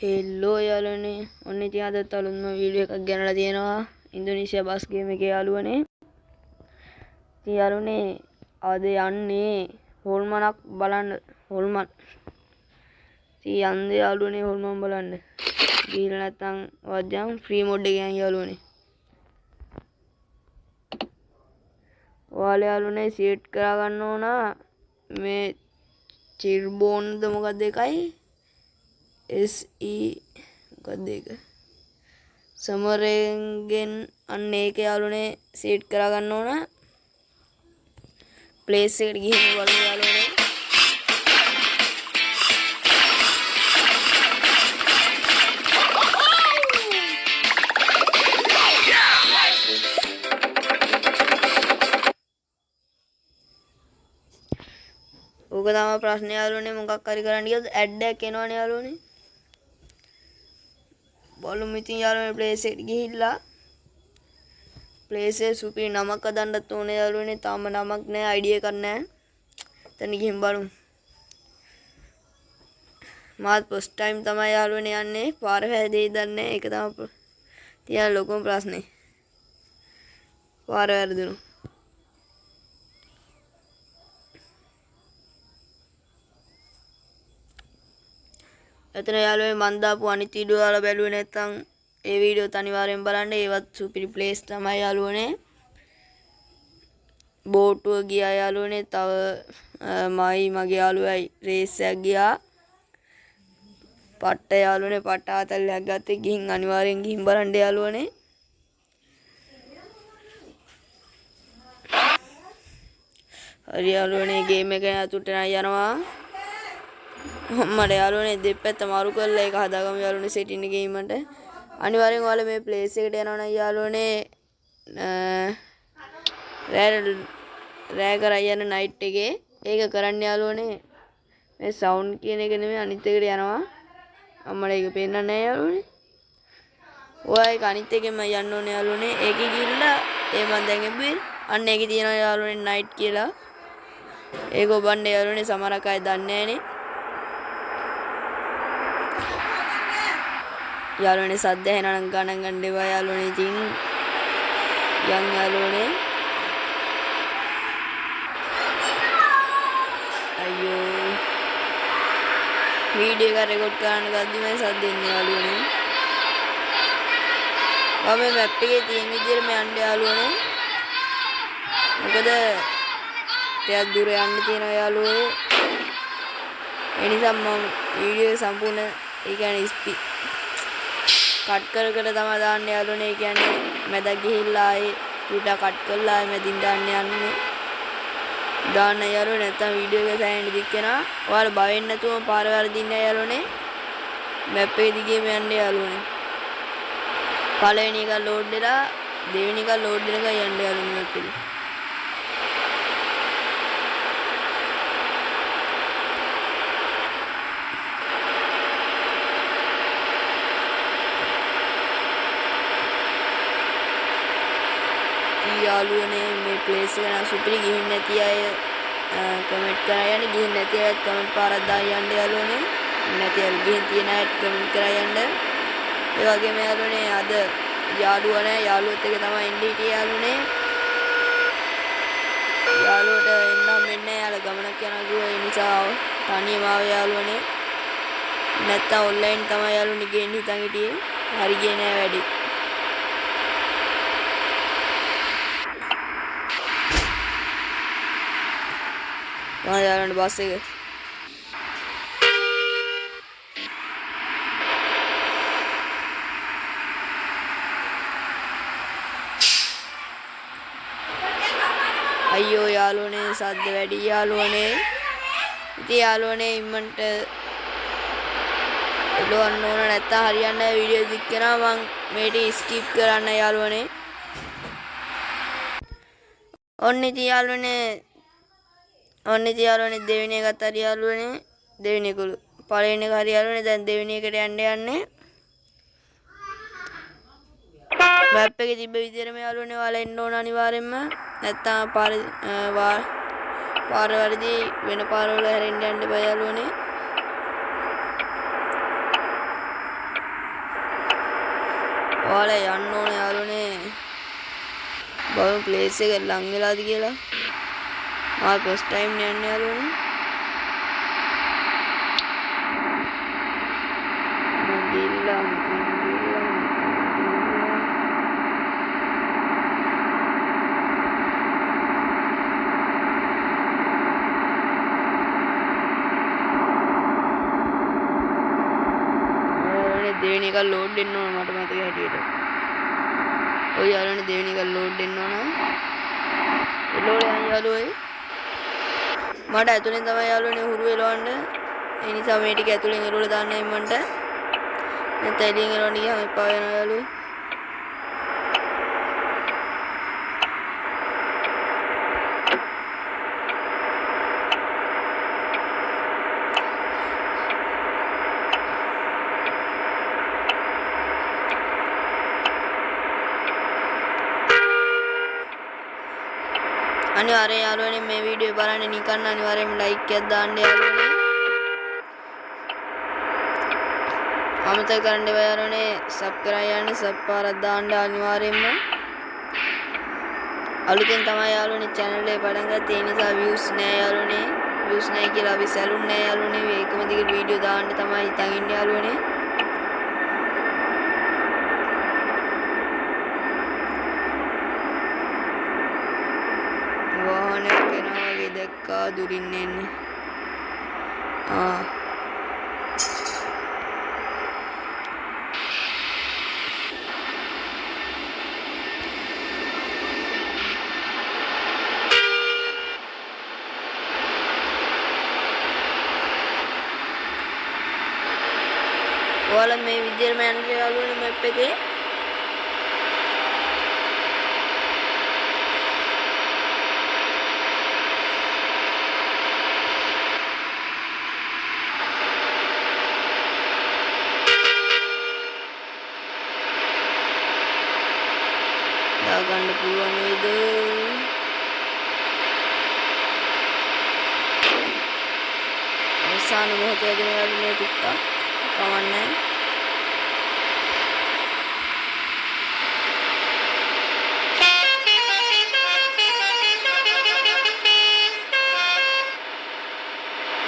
හෙල්ලෝ යාළුවනේ ඔන්න ඉතින් අද තලුන්ම වීඩියෝ එකක් ගෙනලා තියෙනවා ඉන්දුනීසියා බස් ගේම් එකේ යාළුවනේ. ඉතින් යාළුවනේ අද යන්නේ හොල්මනක් බලන්න. හොල්මන් ඉතින් යන්නේ යාළුවනේ හොල්මන් බලන්න. ගිහලා නැත්තම් වද්දම් ෆ්‍රී මොඩ් එකේ යන් යාළුවනේ. ඔයාලා යාළුවනේ සීට් කරා ගන්න ඕන මේ චිර්බෝන්ද මොකක්ද එකයි SE මොකක්ද ඒක සමරෙන්ගෙන් අන්න ඒක යාළුවනේ සීට් කරා ගන්න ඕන ප්ලේස් එකට ගිහින් බලමු යාළුවනේ. ඕක තමයි ප්‍රශ්නේ යාළුවනේ මොකක් හරි කරන්න ගියොත් ඇඩ් එකක් එනවනේ යාළුවනේ. බලමු ඉතින් යාළුවනේ ප්ලේස් එකට ගිහිල්ලා ප්ලේස් එකේ සුපිරි නමක් හදන්නත් ඕනේ යාළුවනේ. තාම නමක් නැහැ අයිඩියා එකක් නැහැ. එතන ගිහින් බලමු. මාත් ෆස්ට් ටයිම් තමයි යාළුවනේ යන්නේ. පාර වැරදිද දන්නේ ඒක තමයි තියන ලොකුම ප්‍රශ්නේ. පාර වැරදුණු එතන යාළුවනේ මන් දාපු අනිත් වීඩියෝ වල බැලුවේ නැත්නම් ඒ වීඩියෝත් අනිවාර්යෙන් බලන්න. ඒවත් සුපිරි ප්ලේස් තමයි යාළුවනේ. බෝටුව ගියා යාළුවනේ. තව මගේ යාළුවයි රේස් එකක් ගියා. පට්ට යාළුවනේ පට්ට ආතල්ලයක් ගත්තේ. ගිහින් අනිවාර්යෙන් ගිහින් බලන්න යාළුවනේ. හරි යාළුවනේ ගේම් එක අතුට යනවා. මට යාළුවනේ දෙපැත්ත මාරු කරලා ඒක හදාගමු යාළුවනේ සෙටින් එකේ ඉන්නට. අනිවාර්යෙන් ඔයාලා මේ ප්ලේස් එකට යනවා නම් යාළුවනේ රෑ කරා යන නයිට් එකේ ඒක කරන්න යාළුවනේ. මේ සවුන්ඩ් කියන එක නෙමෙයි අනිත් එකට යනවා. අම්මලා ඒක පේන්නන්නේ නැහැ යාළුවනේ. ඔයා ඒක අනිත් එකෙන්ම යන්න ඕනේ යාළුවනේ. ඒකේ ගිහිල්ලා ඒ මන් දැන් එබ්බේ අන්න ඒකේ තියෙනවා යාළුවනේ නයිට් කියලා. ඒක ඔබන්න යාළුවනේ සමහරක් අය දන්නේ නැහනේ. යාළුවනේ සද්ද ඇහෙනවා නම් ගණන් ගන්න එපා යාළුවනේ. ඉතින් යන් යාළුවනේ. අයියෝ වීඩියෝ එක රෙකෝඩ් කරන්න ගද්දි මේ සද්ද එන්නේ යාළුවනේ. මම මේ මැප් එකේ තියෙන විදිහටම යන්න යාළුවනේ. මොකද ටිකක් දුර යන්න තියෙනවා යාළුවනේ. ඒ නිසා මම වීඩියෝ සම්පූර්ණ ඒ කියන්නේ කට් කර කර තමයි දාන්න යාළුවනේ. ඒ කියන්නේ මැදක් ගිහිල්ලා ආයේ ඊට කට් කරලා ආයේ මැදින් දාන්න යන්නේ. දාන්න යාළුවනේ නැත්තම් වීඩියෝ එක සෑහෙන දික් වෙනවා. ඔයාලා බය වෙන්නේ නැතුවම පාර වර්ධින්න යාළුවනේ. මැප් එකේ දිගේම යන්න යාළුවනේ. පළවෙනි එක ලෝඩ් වෙලා දෙවෙනි එක ලෝඩ් වෙනකන් යන්න යාළුවනේ මැප් එකේ. යාළුවනේ මේ ප්ලේස් එක නම් සුපිරි. ගිහින් නැති අය කමෙන්ට් කරා යන්න. ගිහින් නැති අය කමෙන්ට් පාරක් දාලා යන්න යාළුවනේ. නැති අය ගිහින් තියෙන අය කමෙන්ට් කරා යන්න. ඒ වගේම යාළුවනේ අද යාළුවා නැහැ. යාළුවොත් එක තමයි ඉන්නේ හිටියේ යාළුවනේ. යාළුවට එන්නම් මෙන්න යාළුවා ගමනක් යනවා කිව්වා. ඒ නිසා තනියම ආව යාළුවනේ. නැත්තම් ඔන්ලයින් තමයි යාළුවනේ ගේන්න හිතන් හිටියේ. හරි ගියේ නෑ වැඩි. යාළුවනේ බස් එක අයියෝ යාළුවනේ සද්ද වැඩි යාළුවනේ. ඉතින් යාළුවනේ ඉම්මන්ට එළවන්න ඕන නැත්තම් හරියන්නේ නැහැ. වීඩියෝ දික් කරනවා මං මේටි ස්කිප් කරන්න යාළුවනේ. ඔන්න ඉතින් යාළුවනේ දෙවෙනි එකත් හරි යාළුවනේ. දෙවෙනි එකලු පළවෙනි එක හරි යාළුවනේ. දැන් දෙවෙනි එකට යන්න. මැප් එකේ තිබ්බ විදිහටම යාළුවනේ ඔයාලා එන්න ඕන අනිවාර්යෙන්ම. නැත්තම් පාර වර්ධි වෙන පාරවල හැරෙන්න යන්න බෑ යාළුවනේ. ඔයාලා යන්න ඕනේ යාළුවනේ. බලමු ප්ලේස් එක ලං වෙලාද කියලා. ආ ෆස්ට් ටයිම් යන්නේ යාළුවනේ. ගිල්ලා දෙවෙනි එක ලෝඩ් වෙන්න ඕන මට මතක හැටියට. ඔය යාළුවනේ දෙවෙනි එක ලෝඩ් වෙන්න ඕන. එළවල යන් යාළුවෝ. මට ඇතුලෙන් තමයි යාළුවනේ හුරු එලවන්න. ඒ නිසා මේ ටික ඇතුලෙන් එළවල දාන්න එම්මන්ට. නැත්නම් එළියෙන් එලවන්න ගියාම එපා වෙනවා යාළුවෝ. අනිවාර්යෙන් යාළුවනේ මේ වීඩියෝ බලන්න නිකන් අනිවාර්යෙන්ම ලයික් එකක් දාන්න යාළුවනේ. අමතක කරන්න එපා යාළුවනේ සබ්ස්ක්‍රයිබ් යන්න සබ් පාරක් දාන්න අනිවාර්යෙන්ම. අලුතෙන් තමයි යාළුවනේ channel එක පටන් ගත්තේ. ඒ නිසා views නෑ යාළුවනේ. views නෑ කියලා අපි සැලුන් නෑ යාළුවනේ. ඒකම දිගට වීඩියෝ දාන්න තමයි හිතන් ඉන්නේ යාළුවනේ. වාහනයක් එනවා වගේ දැක්කා දුරින් එන්නේ. ඔයාලා මේ විදිහටම යන්න යාළුවනේ මැප් එකේ. දාගන්න පුළුවන් වේද? අවසාන මොහොතේ යන යාළුවනේ ටිකක් කවන්නේ.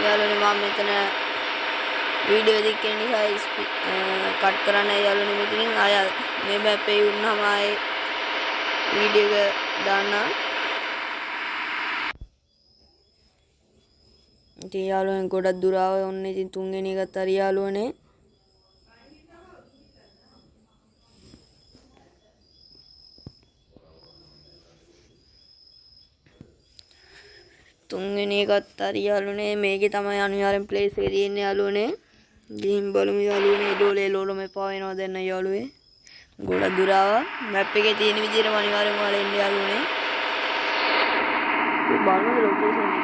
යාළුවනේ මම මෙතන වීඩියෝ දෙක කියන නිසා කට් කරන්න යාළුවනේ මෙතනින් ආය මේ මැප් එකේ වුණාම ආයේ වීඩියෝ එක දාන්න. ඉතින් යාළුවනේ ගොඩක් දුර ආවේ ඔන්න ඉතින් තුන්වෙනි එකත් හරි යාළුවනේ. තුන්වෙනි එකත් හරි යාළුවනේ. මේකේ තමයි අනිවාර්යෙන් ප්ලේස් එක තියෙන්නේ යාළුවනේ. ගිහින් බලමු යාළුවනේ. එළවල එපා වෙනවා දැන් යාළුවේ. ගොඩක් දුර ආවා. මැප් එකේ තියෙන විදිහටම අනිවාර්යෙන්ම ඔයාලා එන්න යාළුවනේ. බලමු ලොකේෂන් එක.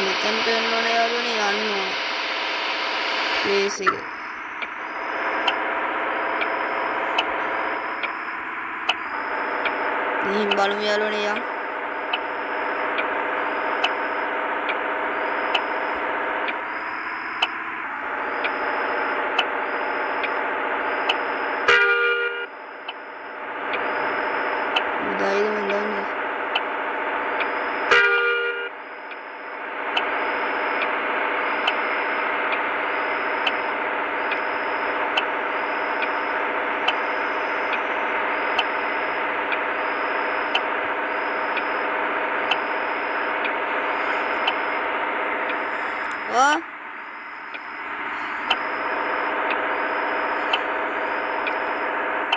මෙතනට එන්න ඕනේ යාළුවනේ යන්න ඕනේ. ප්ලේස් එක. ගිහින් බලමු යාළුවනේ යන්න. උදායිද මන් දන්නේ.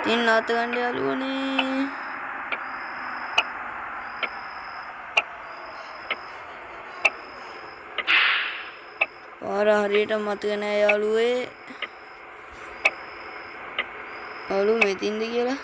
ඉතින් නාත ගන්න යාළුවනේ. පාර හරියට මතක නෑ යාළුවේ. යාළුවෝ මෙතින්ද කියලා.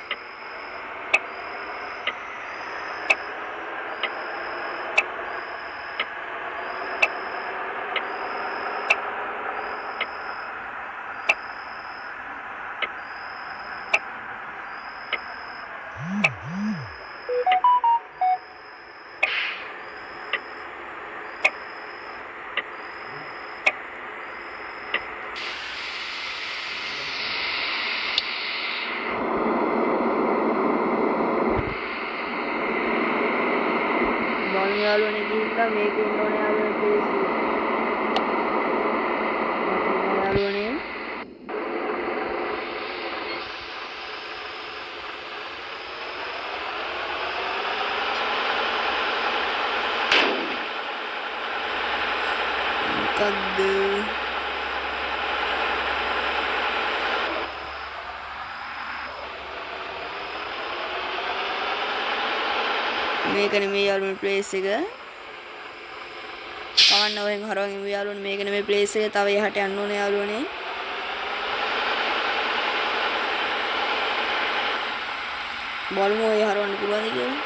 යාළුවනේ ගිහිල්ලා මේකේ ඉන්න ඕනේ යාළුවනේ ප්ලේස් එක. යාළුවනේ මොකද්ද මේක නෙමෙයි යාළුවනේ ප්ලේස් එක. කවන්න ඔයෙන් හරවන් ඉමු යාළුවනේ මේක නෙමෙයි ප්ලේස් එක. තව එහාට යන්න ඕනේ යාළුවනේ. බලමු ඔය හරවන්න පුළුවන්ද කියලා.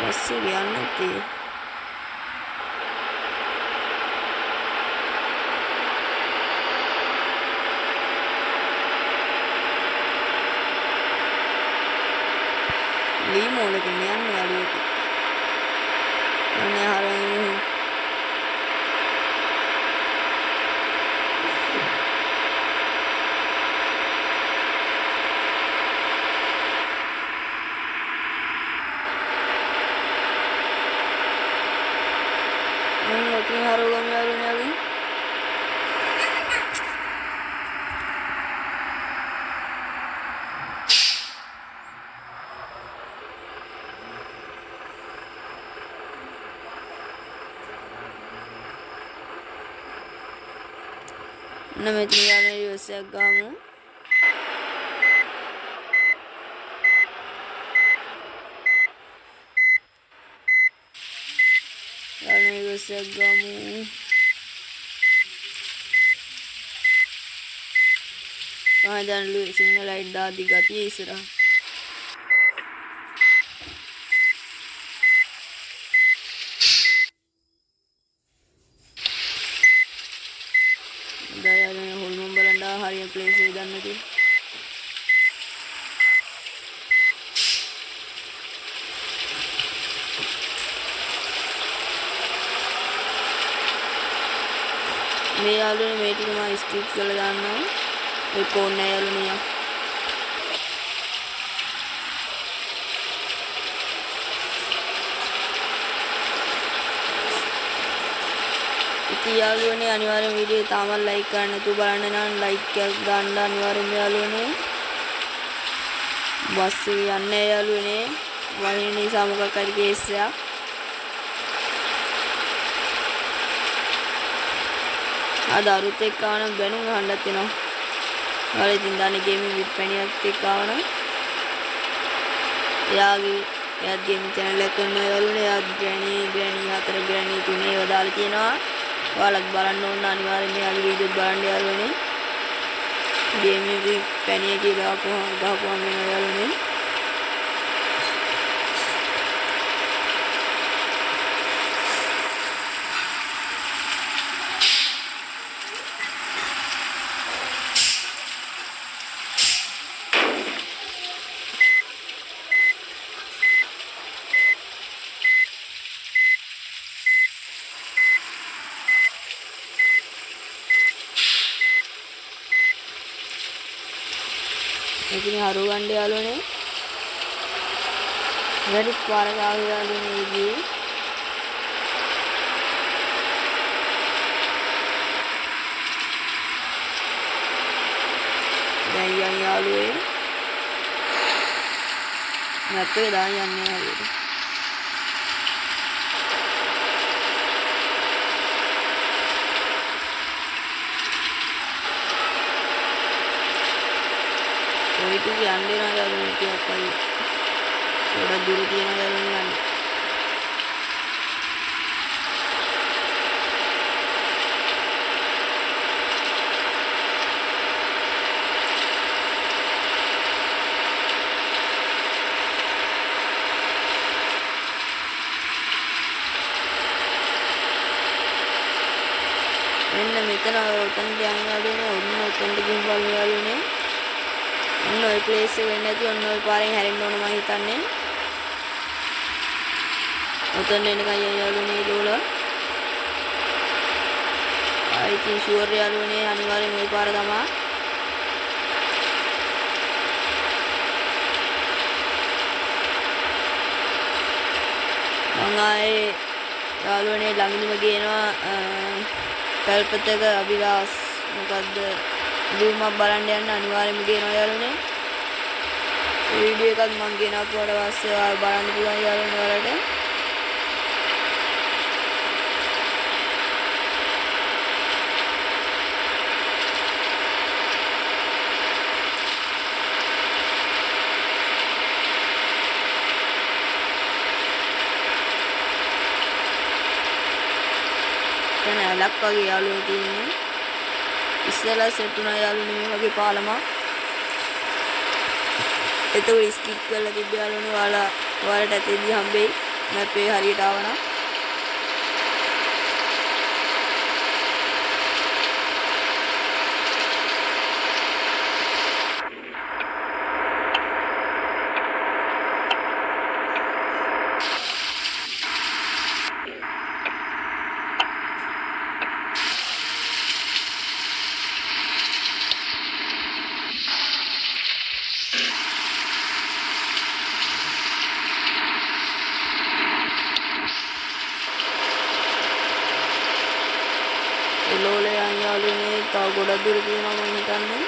බස් එක යන්නේ නැත්තේ. ලී මෝලක යන්නේ යාළුවෝ. අනේ හරවන් ඉමු. ඔතන හරවගමු යාළුවනේ අපි. මෙතන යාළුවනේ රිවර්ස් එකක් ගමු. යාළුවනේ රිවර්ස් එකක් ගමු. දැන් සිග්නල් ලයිට් දාද්දි ගතිය ඉස්සරහ. දැන් යාළුවනේ හොල්මන් බලන්න හරිය ප්ලේස් එක දන්නේ නැති. මේ යාළුවනේ මේ ටික මම ස්කිප් කරලා දාන්නවා. ඒක ඕනේ යාළුවනේ. ඉතින් යාළුවනේ අනිවාර්යෙන් වීඩියෝ තාමත් ලයික් කරන්න නැතුව බලන්න නම් ලයික් එකක් දාන්න අනිවාර්යෙන්ම යාළුවනේ. බස් එක යන්නේ යාළුවනේ. වහින නිසා මොකක් හරි කේස් එකක්. අද අරුත් එක්ක ආවනම් බැනුම් අහන්නත් වෙනවා. ඔයාලා ඉතින් දන්නේ ගේමින් විත් පැණියක් එක්ක ආවනම් එයාත් ගේමින් channel එකක් කරනවා යාළුවනේ. එයාත් ග්‍රැනි 4 ග්‍රැනි 3 ඒවා දාලා තියෙනවා. ඔයාලත් බලන්න ඕන අනිවාර්යෙන්ම යාළුවෝ වීඩියෝ බලන්න යාළුවනේ. ගේමින් විත් පැණිය කියලා ගහපුවාම වෙනවා යාළුවනේ. ඉතින් හරව ගන්න යාළුවනේ. වැඩි පාර ගාව යාළුවනේ ගියේ. දැන් යන් යාළුවේ. මැප් එක දාන්න යන්නේ යාළුවනේ. ඔය ටික යන්න දෙනවා යාළුවනේ ටිකක් අය. ගොඩක් දුර තියෙනවා යාළුවනේ යන්න. මෙන්න මෙතන උතන්ට යන්න යාළුවනේ. ඔන්න උතන්ට ගිහින් බලමු යාළුවනේ. ඔන්න ඔය ප්ලේස් එක වෙන්නේ නැති ඔන්න ඔය පාරෙන් හැරෙන්න ඕන මම හිතන්නේ. උතන් එනකන් යාළුවනේ ලෝල. I think sure යාළුවනේ අනිවාර්යෙන් ওই පාර තමයි. මම ආයේ යාළුවනේ ළඟදිම ගේනවා පැල්පතක අභිලාස් මොකද්ද ලියුමක් බලන්න යන්න අනිවාර්යයෙන්ම ගේනවා යාළුවනේ. වීඩියෝ එකක් මම ගෙනාවට පස්සේ ඔයාලා බලන්න පුළුවන් යාළුවනේ ඔයාලට. දැන් ඇලක් වගේ යාළුවෝ තියෙන්නේ. ඉස්සෙල්ලා සෙට් වුණා යාළුවනේ මේ වගේ පාලමක්. එතකොට ස්කිප් කරලා තිබ්බ යාළුවනේ ඔයාලට ඇතේදී හම්බෙයි. මැප් එක හරියට ආවනම්. එලෝලේ යාළුවනේ තව ගොඩක් දුර තියෙනවා මම හිතන්නේ.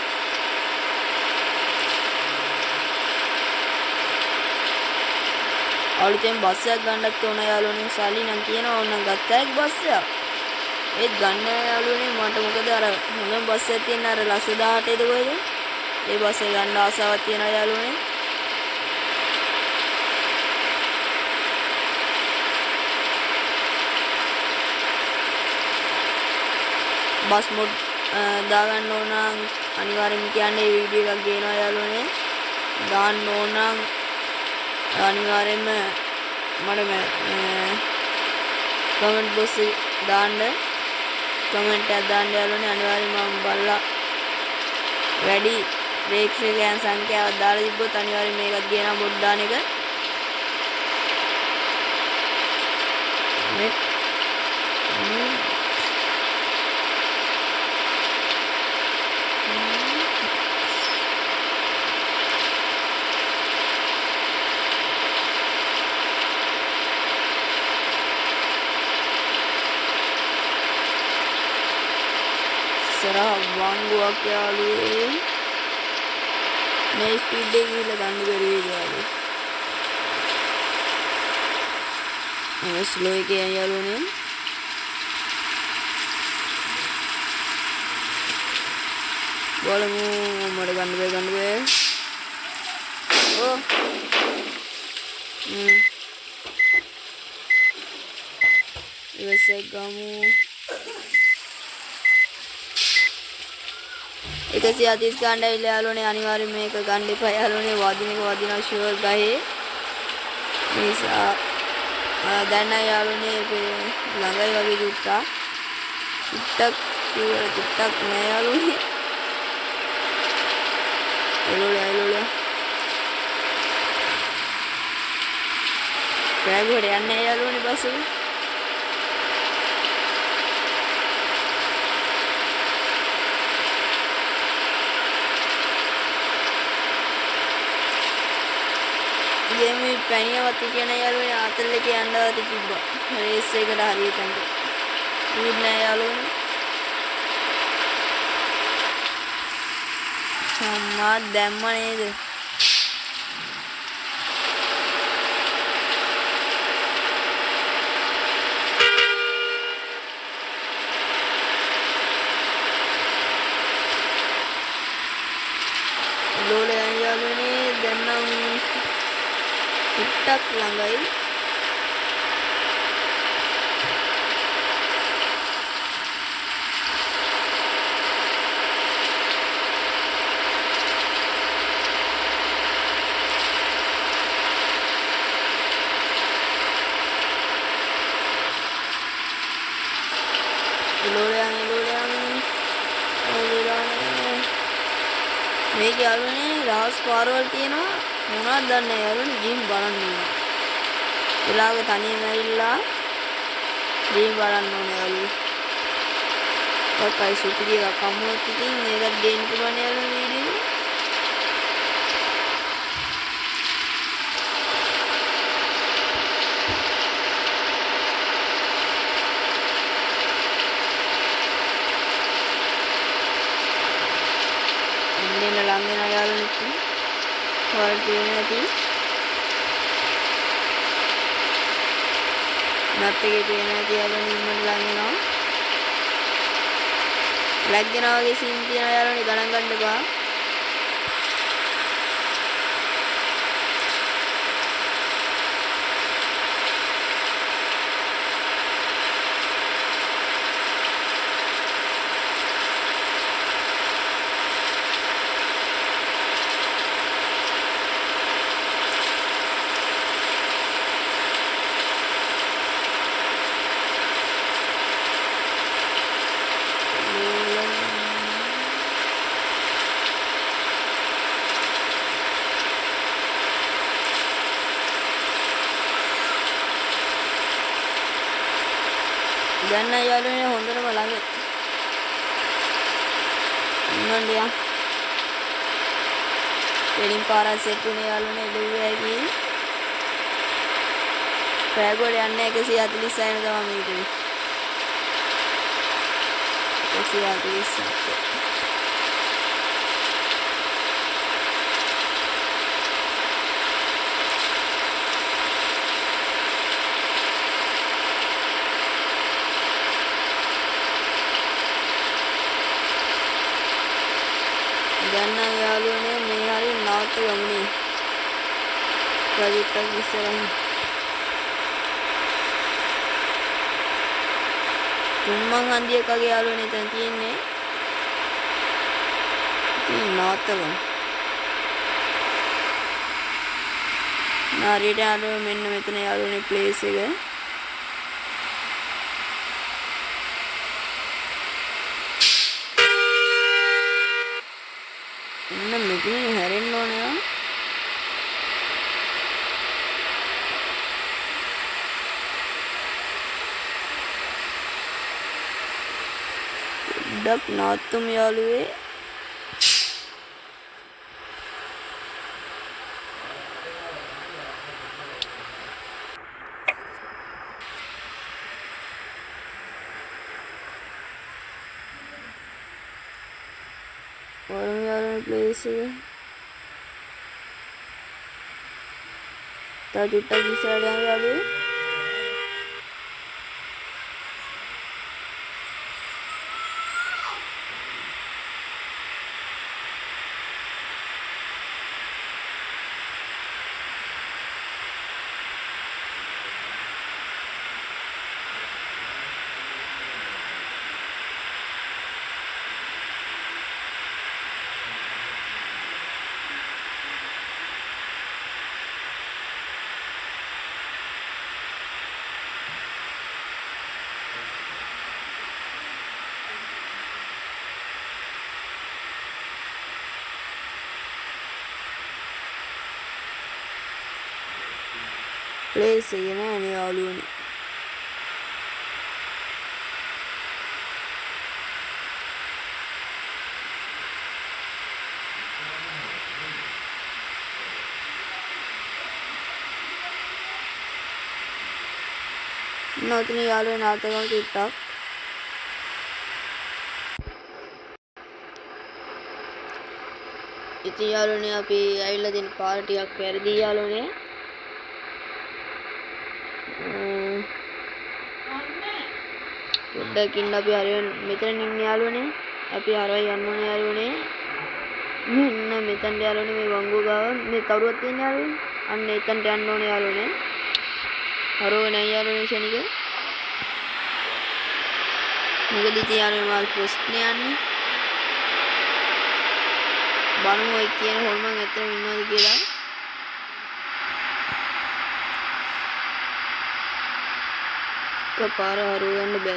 අලුතෙන් බස් එකක් ගන්නත් ඕන යාළුවනේ. සල්ලි නම් කියනවා ඕනනම් ගත්තා එක් බස් එකක්. ඒත් ගන්න යාළුවනේ මට මොකද අර හොඳම බස් එකක් තියෙන අර ලස 18ද කොහෙද? ඒ බස් එක ගන්න ආසාවක් තියෙනවා යාළුවනේ. බස් මොඩ් දාගන්න ඕන නම් අනිවාර්යයෙන්ම කියන්නේ වීඩියෝ එකක් ගේනවා යාළුවනේ. දාන්න ඕන නම් අනිවාර්යයෙන්ම මට කමෙන්ට් බොක්ස් දාන්න කමෙන්ට් එකක් දාන්න යාළුවනේ. අනිවාර්යයෙන්ම මම බලලා වැඩි ප්‍රේක්ෂකයන් සංඛ්‍යාවක් දාලා තිබ්බොත් අනිවාර්යයෙන් මේකත් ගේනවා මොඩ් දාන එක. ඉස්සරහ වංගුවක් යාළුවේ. මේ ස්පීඩ් එක ගිහලා ගන්න බැරි වෙයි යාළුවේ. මේ ස්ලෝ එකේ යාළුවනේ. බලමු මට ගන්න බෑ. ඕ ඉවසෙක් ගමු. 130 ගන්න ඇවිල්ලා යාළුවනේ අනිවාර්යයෙන් මේක ගන්න එපා යාළුවනේ. වදිනවා ෂුවර් ගහේ. නිසා දැන් යාළුවනේ ළඟයි වගේ චුට්ටක් නෑ යාළුවනේ. එලෝල කෑගොඩ යන්නේ යාළුවනේ බස් එක. ගේමේ පැණියවත් කියන යාළුවනේ ආතල් එකේ යන්නවත් තිබ්බා. රේස් එකට හරියටම. ඊට නෑ යාළුවනේ. අම්මා දැම්ම නේද? ලෝලේ යාළුවනේ දැන් නම් ටිකක් ළඟයි. මේක යාළුවනේ රහස් පාරවල් තියෙනවා මොනවද දන්නේ යාළුවනේ ගිහින් බලන්න ඕනේ. වෙලාවක තනියම ඇවිල්ලා ගිහින් බලන්න ඕනේ යාළුවෝ. ඔකයි සුපිරි එකක් අම්මොත් ඉතින් මේකට ගේන්න පුළුවන් යාළුවනේ වීඩියෝ එක. පේන ලං වෙනවා යාළුවනේ. ඔයාලට පේන්නේ නැති. මැප් එකේ පේන්නේ නැති යාළුවනේ ඉන්නට ලං වෙනවා. ලැග් වෙනවා වගේ සීන් තියෙනවා යාළුවනේ ගණන් ගන්න එපා. දැන් යාළුවනේ හොඳටම ළඟ ඉන්නෝන්දියා දෙලින් පාරක් සෙට් වුණේ යාළුවනේ දෙවියන්ගේ පෑගොඩ යන්නේ 146 තමයි මීටරේ 147 දැන් යාළුවනේ මේ හරිය නවත්ත ගමුනේ ප්‍රොජෙක්ට් එක ඉස්සරහින් තුම්මන් හන්දියක් වගේ යාළුවනේ එතන තියෙන්නේ ඉතින් නවත්ත ගමු නාරියට යාළුවෝ මෙන්න මෙතන යාළුවනේ ප්ලේස් එක මෙතන හැරෙන්න ඕනේ ඩක් නාත්තුම් යාළුවේ प्लेस जुट्टा की साइड वाले प्लेस है ना नहीं आलू नहीं नौतनी आलू नाते का टिकटॉक इतनी आलू ने अभी अगले दिन पार्टी कर दी आलू ने පොඩ්ඩකින් අපි හරිය මෙතන ඉන්න යාළුවනේ අපි හරවයි යන්න ඕනේ යාළුවනේ මෙන්න මෙතන යාළුවනේ මේ වංගුව ගාව මේ තරුවක් තියෙන යාළුවනේ අන්න එතනට යන්න ඕනේ යාළුවනේ හරවගෙන යාළුවනේ ශනික මොකද ඉතින් යාළුවනේ මාල් ප්‍රශ්නේ යන්නේ බලමු ඔය කියන හොල්මන් ඇත්තටම ඉන්නවද කියලා कपार हरुगंड बे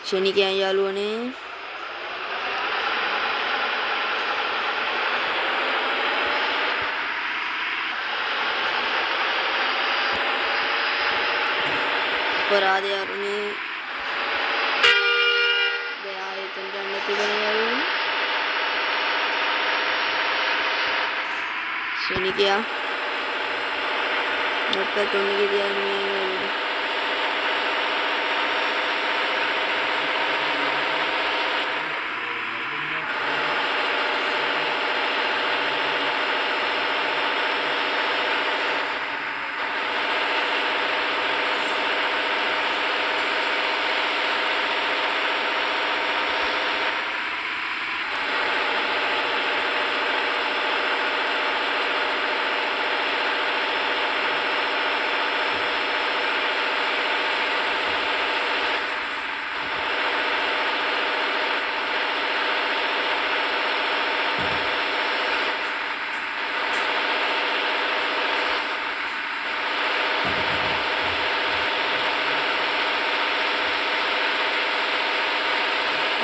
शनि के यालुओं ने पर आधे यारों ने गया है तंत्र में यारों शनि क्या नोट पे तोड़ने के दिया नहीं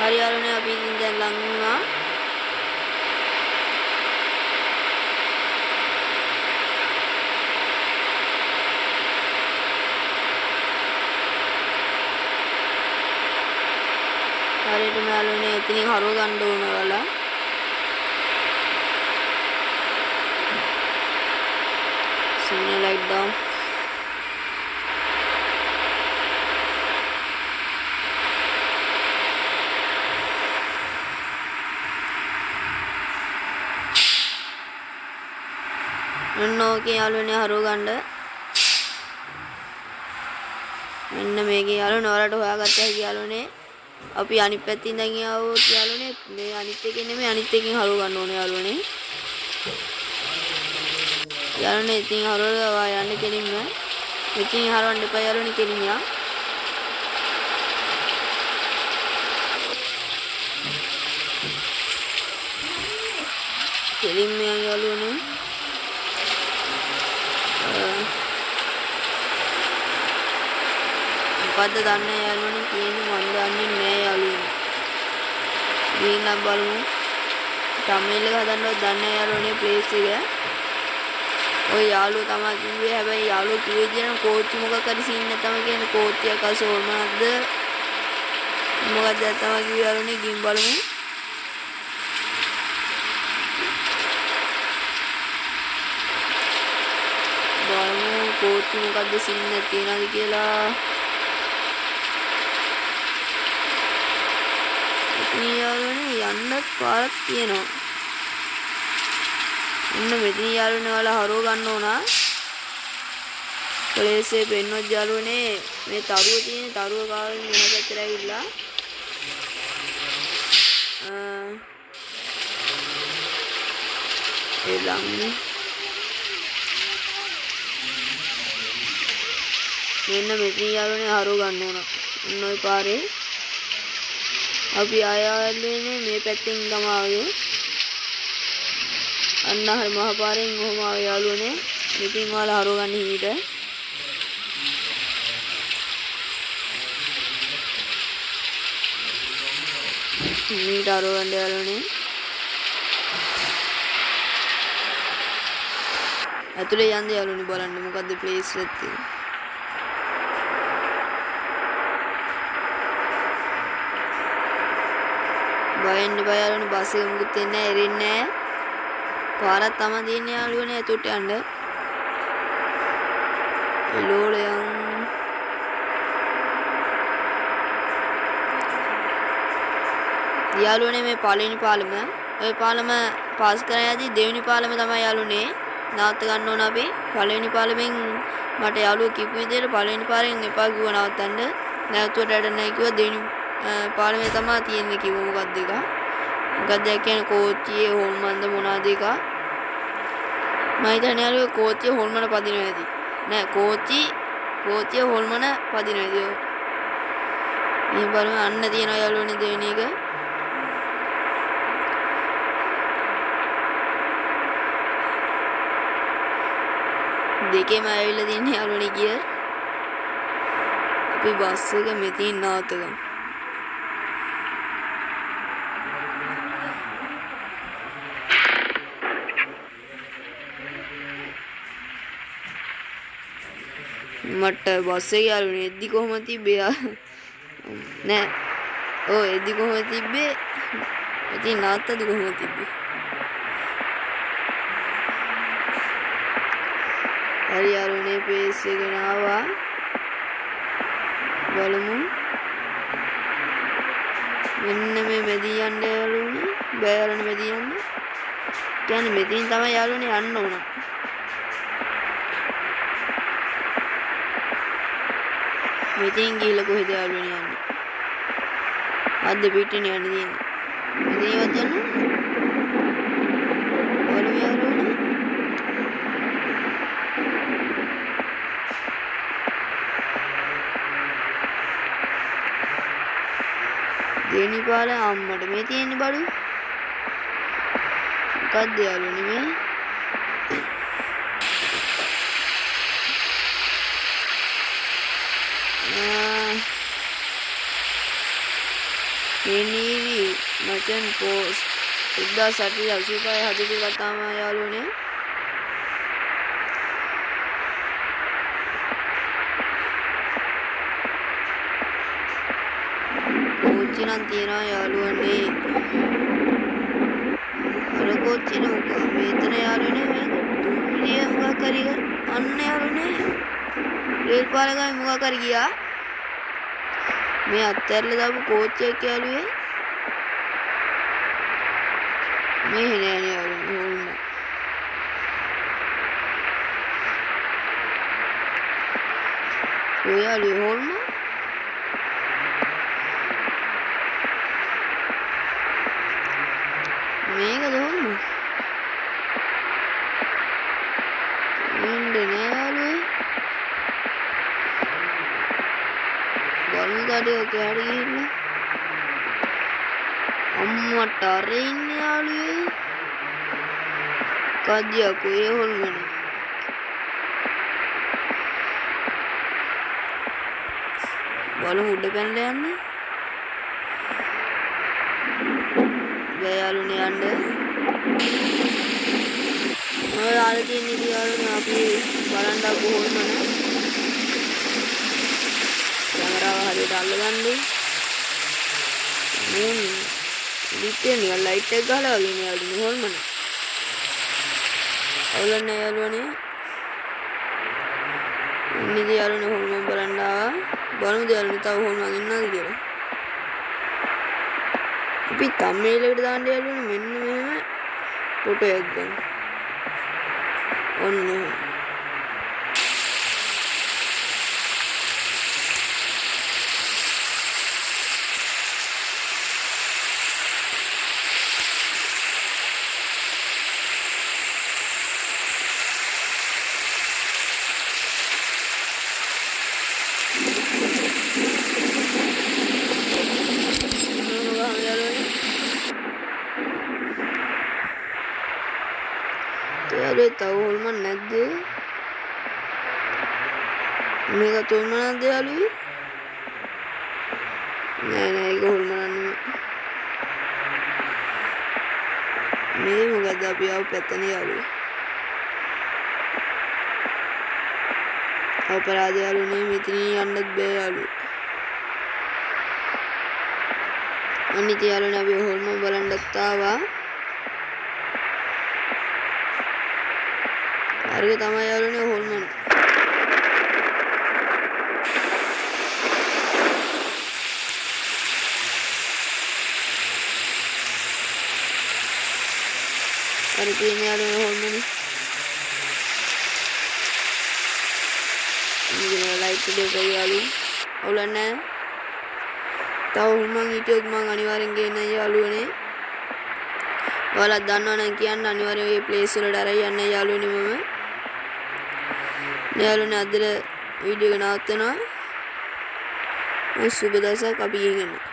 හරි යාළුවනේ අපි ඉතින් දැන් ලං වුණා. හරියටම යාළුවනේ එතනින් හරව ගන්න ඕන ඔයාලා. signal light down. ඕකේ යාළුවනේ හරව ගන්න. මෙන්න මේකේ යාළුවනේ ඔයාලට හොයාගත්ත හැකි යාළුවනේ. අපි අනිත් පැත්තෙන් දැන් ආවොත් යාළුවනේ මේ අනිත් එකෙන් නෙමෙයි අනිත් එකෙන් හරව ගන්න ඕනේ යාළුවනේ. යාළුවනේ ඉතින් හරවලා යන්න කෙලින්ම. ඉතින් හරවන්න එපා යාළුවනේ කෙලින් යා. කෙලින්ම යාළුවනේ. මොකද්ද දන්නේ යාළුවනේ කියන්නේ මන් දන්නේ නෑ යාළුවනේ. ගිහින් නම් බලමු. තමිල් එක හදන්නවත් දන්නේ නෑ යාළුවනේ ප්ලේස් එක. ඔය යාළුවෝ තමයි කිව්වේ හැබැයි යාළුවෝ කිව්වේ කියන කෝච්චි මොකක් හරි සීන් එක තමයි කියන්නේ කෝච්චියක් අසෝල් මොනක්ද මොකක්ද තමයි කිව්වේ යාළුවනේ ගිහින් බලමු. බලමු කෝච්චි මොකක්ද සීන් එක තියනවාද කියලා. යාළුවනේ යන්නත් පාරක් තියෙනවා. ඉන්න මෙතන යාළුවනේ ඔයාලා හරව ගන්න ඕන. ප්ලේස් එක පෙන්වුවත් යාළුවනේ මේ තරුව තියෙන තරුව ගාවින් මෙහෙ පැත්තට ඇවිල්ලා ඒ ළඟනේ මෙන්න මෙතන යාළුවනේ හරව ගන්න ඕන. ඔන්න ඔය පාරේ අපි ආයෙන්නේ මේ පැත්තෙන් ගම ආවේ. අන්න හරි මහ පාරෙන් ඔහොම ආවේ යාළුවනේ. ඉතින් ඔයාලා හරව ගන්න හිමීට. හිමීට හරව ගන්න යාළුවනේ. ඇතුලේ යන්න යාළුවනේ බලන්න මොකද්ද ප්ලේස් එක තියෙන්නේ. බයෙන් බයරණ බස් එක මුකුත් එන්නේ නැහැ එරෙන්නේ නැහැ. පාරක් තමයි දින්නේ යාළුවනේ ඇතුළට යන්න. එළෝලයන් යාළුවනේ මේ පළවෙනි පාලම ඔය පාලම පාස් කරලා යද්දි දෙවෙනි පාලම තමයි යාළුවනේ නවත්ත ගන්න ඕන අපි. පළවෙනි පාලමෙන් මට යාළුවෝ කිව්ව විදිහට පළවෙනි පාරෙන් එපා කිව්ව නවත්තන්න. නැවතුවට වැඩ නැහැ කිව්වා දෙවෙනි පාලමේ තමයි තියෙන්නේ කිව්ව මොකක්ද එක. මොකක්ද කියන්නේ කෝච්චියේ හොල්මන්ද මොනවාද එක. මම හිතන්නේ යාළුවෝ කෝච්චියේ හොල්මන පදිනවා ඇති. නෑ කෝච්චියේ හොල්මන පදිනවා ඇති. මේ බලමු අන්න තියෙනවා යාළුවනේ දෙවෙනි එක. දෙකේම ඇවිල්ලා තින්නේ යාළුවනේ ගියර්. අපි බස් එක මෙතනින් නවත්තගමු. මට බස් එක යාළුවනේ එද්දි කොහොමද තිබ්බේ නෑ ඔව් එද්දි කොහොමද තිබ්බේ ඉතින් නවත්තද්දි කොහොමද තිබ්බේ හරි යාළුවනේ ප්ලේස් එක නාවා බලමු මෙන්න මේ මෙදී යන්න යාළුවනේ බෑ යාළුවනේ මෙදී යන්න කියන්නේ මෙතනින් තමයි යාළුවනේ යන්න ඕන මෙතෙන් ගිහලා කොහෙද යාළුවනේ යන්නේ? අද්ද පිටිනේ යන්න තියෙන්නේ. මෙතනවත් යන්න ඕනේ. බලමු යාළුවනේ. දෙවෙනි පාර අම්මට මේ තියෙන්නේ බඩු. මොකක්ද යාළුවනේ මේ? ini වචන් පෝස්ට් 1885 හදපු කතාව යාළුවනේ. කෝච්චි නම් තියනවා යාළුවනේ. අර කෝච්චි නෝක මෙතන යාළුවනේ මේ දුම්රිය මොකක් හරි අන්න යාළුවනේ. රේල් පාර ගානේ මොකක් හරි ගියා. මේ අත්හැරලා දාපු කෝච්චියක් යාළුවේ. මේ නෑ යාළුවනේ හොල්ම. ඔය යාළුවේ හොල්ම. මේකද හොල්ම. ඉන්නේ නෑ යාළුවේ. බලමු කාටද ඔකේ ගිහින්. අම්මට අර ඉන්නේ යාළුවේ. කද්දියක් ඔය හොල්මනේ. බලමු උඩ පැනලා යන්නේ. බෑ යාළුවනේ යන්න. ඔය ආලා තියෙන ඉතින් යාළුවනේ අපි බලන්න හොල්මනේ. කැමරාව හරියට අල්ලගන්නේ. ලිට්ටේ නිකන් ලයිට් එක ගහලා වගේ නේ යාළුවනේ හොල්මනේ. අවුලන්නේ යාළුවනේ. ඉන්නේ යාළුවනේ හොල්මන් බලන්න ආවා. බලමු යාළුවනේ තව හොල්මන් ඉන්නවද කියලා. අපි තම්මේල් එකට දාන්න යාළුවනේ මෙන්න මෙහෙම ෆොටෝ එකක් ගන්න. ඔන්න එහෙම. යාළුවේ තව හොල්මන් නැද්ද? මේක තොල්මන් නැද්ද යාළුවේ? නෑ ඒක හොල්මන් නෙමෙයි. මේ මොකද අපි ආව පැත්තනේ යාළුවේ. අපරාධ යාළුවනේ මෙතනින් යන්නත් බෑ යාළුවේ. අනිත් යාළුවනේ අපි හොල්මන් බලන්නත් ආවා. අරක තමයි යාළුවනේ හොල්මන. අර තියෙන යාළුවනේ හොල්මනේ. මේක ලයිට් දෙක යාළුවෝ. අවුලන්නේ. තව හොල්මන් හිටියොත් මං අනිවාර්යෙන් ගේන්න යාළුවනේ. ඔයාලා දන්නවනම් කියන්න අනිවාර්යෙන් මේ ප්ලේස් වලට අරයි යන්න යාළුවනේ මම. යාළුවනේ අද වීඩියෝ එක නවත්තනවා. සුබ දවසක් අපි ගිහින් එනවා.